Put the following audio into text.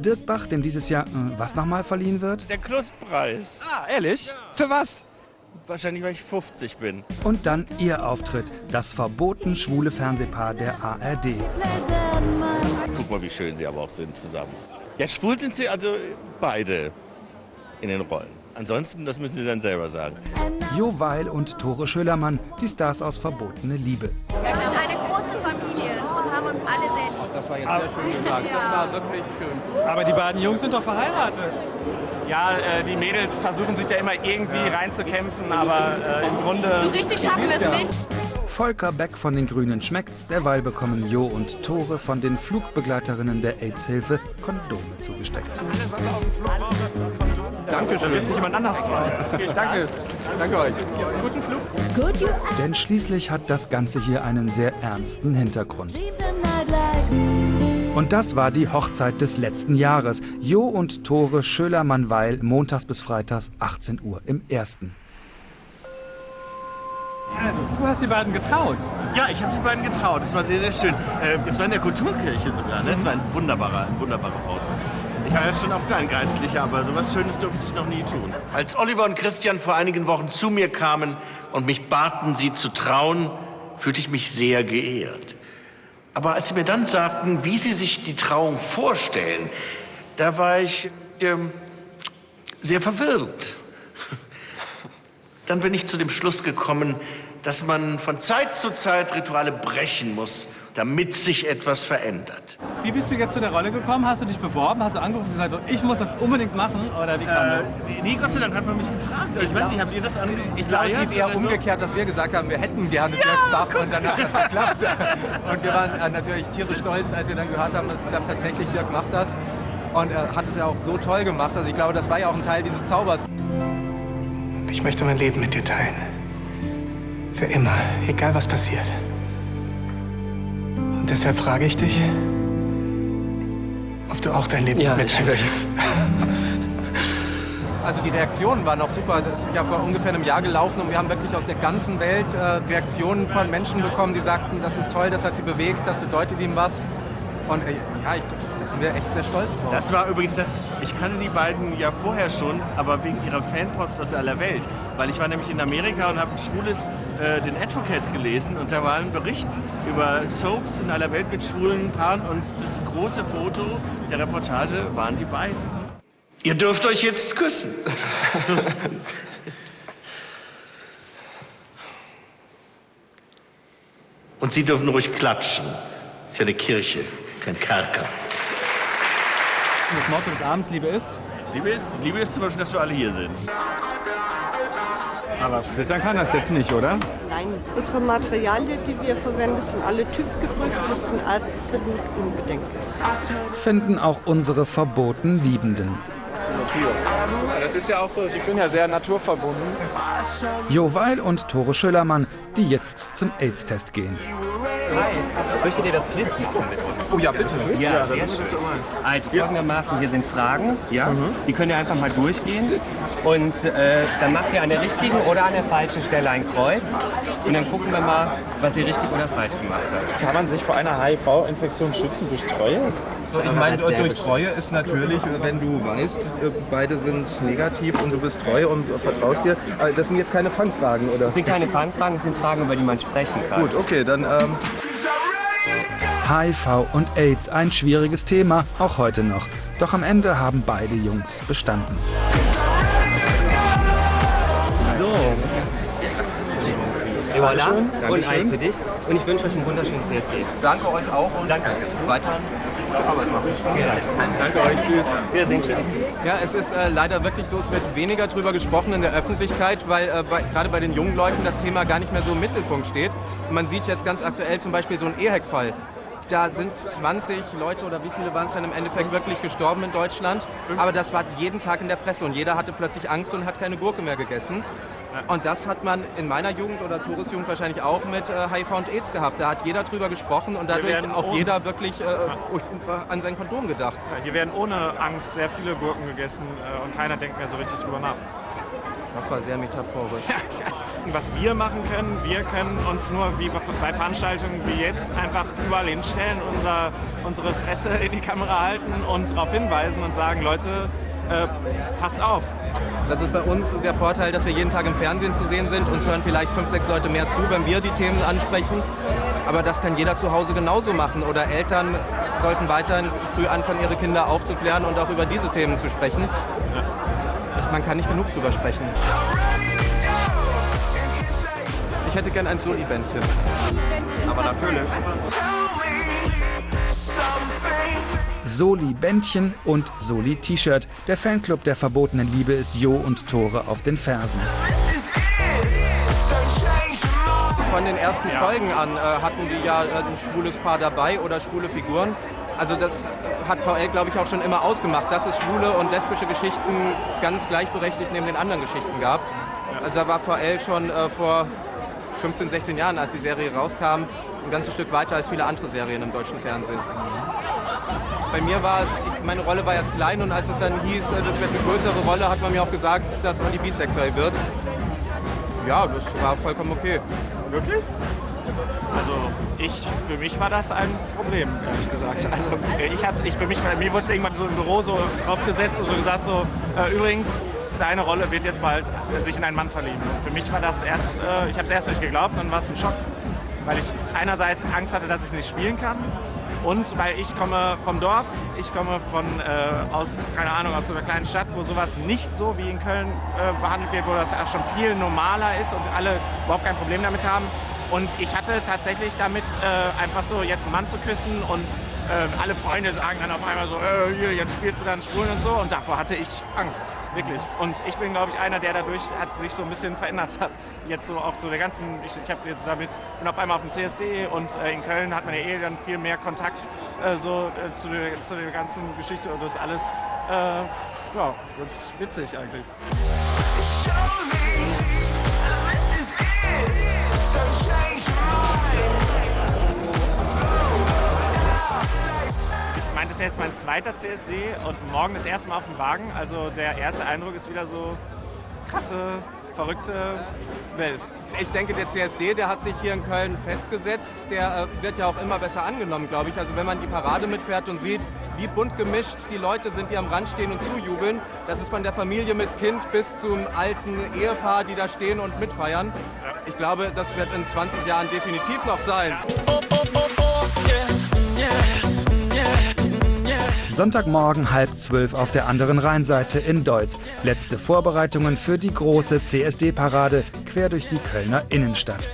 Dirk Bach, dem dieses Jahr was nochmal verliehen wird? Der Knustpreis. Ah, ehrlich? Für was? Wahrscheinlich, weil ich 50 bin. Und dann ihr Auftritt, das verboten schwule Fernsehpaar der ARD. Guck mal, wie schön sie aber auch sind zusammen. Ja, schwul sind sie also beide in den Rollen. Ansonsten, das müssen sie dann selber sagen. Jo Weil und Tore Schölermann, die Stars aus Verbotene Liebe. Wir sind eine große Familie und haben uns alle sehr lieb. Das war jetzt sehr schön gesagt. Das war wirklich schön. Aber die beiden Jungs sind doch verheiratet. Ja, die Mädels versuchen sich da immer irgendwie reinzukämpfen, aber im Grunde... So richtig schaffen wir es nicht. Volker Beck von den Grünen schmeckt's, derweil bekommen Jo und Tore von den Flugbegleiterinnen der AIDS-Hilfe Kondome zugesteckt. Dankeschön. Wird sich jemand anders freuen. Danke. Danke euch. Guten Flug. Denn schließlich hat das Ganze hier einen sehr ernsten Hintergrund. Und das war die Hochzeit des letzten Jahres. Jo und Tore Schölermann-Weil, montags bis freitags, 18 Uhr im Ersten. Du hast die beiden getraut. Ja, ich habe die beiden getraut. Das war sehr, sehr schön. Es war in der Kulturkirche sogar. Ne? Es war ein wunderbarer Ort. Ich war ja schon auch Kleingeistlicher, aber sowas Schönes durfte ich noch nie tun. Als Oliver und Christian vor einigen Wochen zu mir kamen und mich baten, sie zu trauen, fühlte ich mich sehr geehrt. Aber als sie mir dann sagten, wie sie sich die Trauung vorstellen, da war ich sehr verwirrt. Dann bin ich zu dem Schluss gekommen, dass man von Zeit zu Zeit Rituale brechen muss, damit sich etwas verändert. Wie bist du jetzt zu der Rolle gekommen? Hast du dich beworben? Hast du angerufen und gesagt, so, ich muss das unbedingt machen? Oder wie kam das? Nee, Gott sei Dank hat man mich gefragt. Ich weiß nicht, habt ihr das angefragt? Ich glaube, es lief eher umgekehrt, dass wir gesagt haben, wir hätten gerne Dirk Bach und dann hat das geklappt. Und wir waren natürlich tierisch stolz, als wir dann gehört haben, es klappt tatsächlich, Dirk macht das. Und er hat es ja auch so toll gemacht. Also ich glaube, das war ja auch ein Teil dieses Zaubers. Ich möchte mein Leben mit dir teilen. Für immer, egal was passiert. Und deshalb frage ich dich, ob du auch dein Leben mit mir teilen willst. Also die Reaktionen waren auch super. Das ist ja vor ungefähr einem Jahr gelaufen und wir haben wirklich aus der ganzen Welt Reaktionen von Menschen bekommen, die sagten, das ist toll, das hat sie bewegt, das bedeutet ihm was. Und ja, da sind wir echt sehr stolz drauf. Das war übrigens das, ich kannte die beiden ja vorher schon, aber wegen ihrer Fanpost aus aller Welt. Weil ich war nämlich in Amerika und habe ein schwules, den Advocate gelesen und da war ein Bericht über Soaps in aller Welt mit schwulen Paaren und das große Foto der Reportage waren die beiden. Ihr dürft euch jetzt küssen. Und Sie dürfen ruhig klatschen. Das ist ja eine Kirche, kein Kerker. Das Motto des Abends, Liebe ist? Liebe ist zum Beispiel, dass wir alle hier sind. Aber splittern kann das jetzt nicht, oder? Nein, unsere Materialien, die wir verwenden, sind alle TÜV geprüft, das sind absolut unbedenklich. Finden auch unsere verboten Liebenden. Das ist ja auch so, ich bin ja sehr naturverbunden. Jo Weil und Tore Schölermann, die jetzt zum AIDS-Test gehen. Möchtet ihr das Quiz machen mit uns? Oh ja, bitte. Ja, sehr schön. Also folgendermaßen, hier sind Fragen, ja? Die könnt ihr einfach mal durchgehen und dann macht ihr an der richtigen oder an der falschen Stelle ein Kreuz und dann gucken wir mal, was ihr richtig oder falsch gemacht habt. Kann man sich vor einer HIV-Infektion schützen durch Treue? Ich meine, durch Treue ist natürlich, wenn du weißt, beide sind negativ und du bist treu und vertraust dir. Das sind jetzt keine Fangfragen, oder? Das sind keine Fangfragen, das sind Fragen, über die man sprechen kann. Gut, okay, dann... HIV und AIDS, ein schwieriges Thema, auch heute noch. Doch am Ende haben beide Jungs bestanden. So. Et voilà. Und eins für dich. Und ich wünsche euch einen wunderschönen CSD. Danke euch auch und Danke. weiter gute Arbeit machen. Vielen Dank. Danke euch, tschüss. Wiedersehen, tschüss. Ja, es ist leider wirklich so, es wird weniger drüber gesprochen in der Öffentlichkeit, weil gerade bei den jungen Leuten das Thema gar nicht mehr so im Mittelpunkt steht. Und man sieht jetzt ganz aktuell zum Beispiel so einen EHEC-Fall. Da sind 20 Leute oder wie viele waren es dann im Endeffekt wirklich gestorben in Deutschland. Aber das war jeden Tag in der Presse und jeder hatte plötzlich Angst und hat keine Gurke mehr gegessen. Und das hat man in meiner Jugend oder Tores Jugend wahrscheinlich auch mit HIV und AIDS gehabt. Da hat jeder drüber gesprochen und dadurch auch jeder wirklich an sein Kondom gedacht. Hier werden ohne Angst sehr viele Gurken gegessen und keiner denkt mehr so richtig drüber nach. Das war sehr metaphorisch. Ja, was wir machen können, wir können uns nur wie bei Veranstaltungen wie jetzt einfach überall hinstellen, unsere Fresse in die Kamera halten und darauf hinweisen und sagen, Leute, passt auf. Das ist bei uns der Vorteil, dass wir jeden Tag im Fernsehen zu sehen sind. Uns hören vielleicht 5, 6 Leute mehr zu, wenn wir die Themen ansprechen. Aber das kann jeder zu Hause genauso machen. Oder Eltern sollten weiterhin früh anfangen, ihre Kinder aufzuklären und auch über diese Themen zu sprechen. Ja. Man kann nicht genug drüber sprechen. Ich hätte gern ein Soli-Bändchen. Aber natürlich. Soli-Bändchen und Soli-T-Shirt. Der Fanclub der verbotenen Liebe ist Jo und Tore auf den Fersen. Von den ersten Folgen an hatten die ja ein schwules Paar dabei oder schwule Figuren. Also das hat VL, glaube ich, auch schon immer ausgemacht, dass es schwule und lesbische Geschichten ganz gleichberechtigt neben den anderen Geschichten gab. Also da war VL schon vor 15, 16 Jahren, als die Serie rauskam, ein ganzes Stück weiter als viele andere Serien im deutschen Fernsehen. Bei mir war es, meine Rolle war erst klein und als es dann hieß, das wird eine größere Rolle, hat man mir auch gesagt, dass Olli bisexuell wird. Ja, das war vollkommen okay. Wirklich? Also für mich war das ein Problem, ehrlich gesagt. Also mir wurde es irgendwann so im Büro so aufgesetzt und so gesagt, übrigens, deine Rolle wird jetzt bald sich in einen Mann verlieben. Und für mich war das erst, ich habe es erst nicht geglaubt, dann war es ein Schock, weil ich einerseits Angst hatte, dass ich es nicht spielen kann und weil ich komme vom Dorf, ich komme aus so einer kleinen Stadt, wo sowas nicht so wie in Köln behandelt wird, wo das auch schon viel normaler ist und alle überhaupt kein Problem damit haben. Und ich hatte tatsächlich damit einfach so jetzt einen Mann zu küssen und alle Freunde sagen dann auf einmal so, hier, jetzt spielst du dann Schwulen und so. Und davor hatte ich Angst, wirklich. Und ich bin, glaube ich, einer, der dadurch sich so ein bisschen verändert hat. Jetzt so auch zu der ganzen, ich habe jetzt bin auf einmal auf dem CSD und in Köln hat man ja dann viel mehr Kontakt zu der ganzen Geschichte und das ist alles, ganz witzig eigentlich. Das ist jetzt mein zweiter CSD und morgen das erste Mal auf dem Wagen. Also der erste Eindruck ist wieder so krasse, verrückte Welt. Ich denke, der CSD, der hat sich hier in Köln festgesetzt. Der wird ja auch immer besser angenommen, glaube ich. Also wenn man die Parade mitfährt und sieht, wie bunt gemischt die Leute sind, die am Rand stehen und zujubeln. Das ist von der Familie mit Kind bis zum alten Ehepaar, die da stehen und mitfeiern. Ja. Ich glaube, das wird in 20 Jahren definitiv noch sein. Ja. Sonntagmorgen 11:30 auf der anderen Rheinseite in Deutz. Letzte Vorbereitungen für die große CSD-Parade quer durch die Kölner Innenstadt.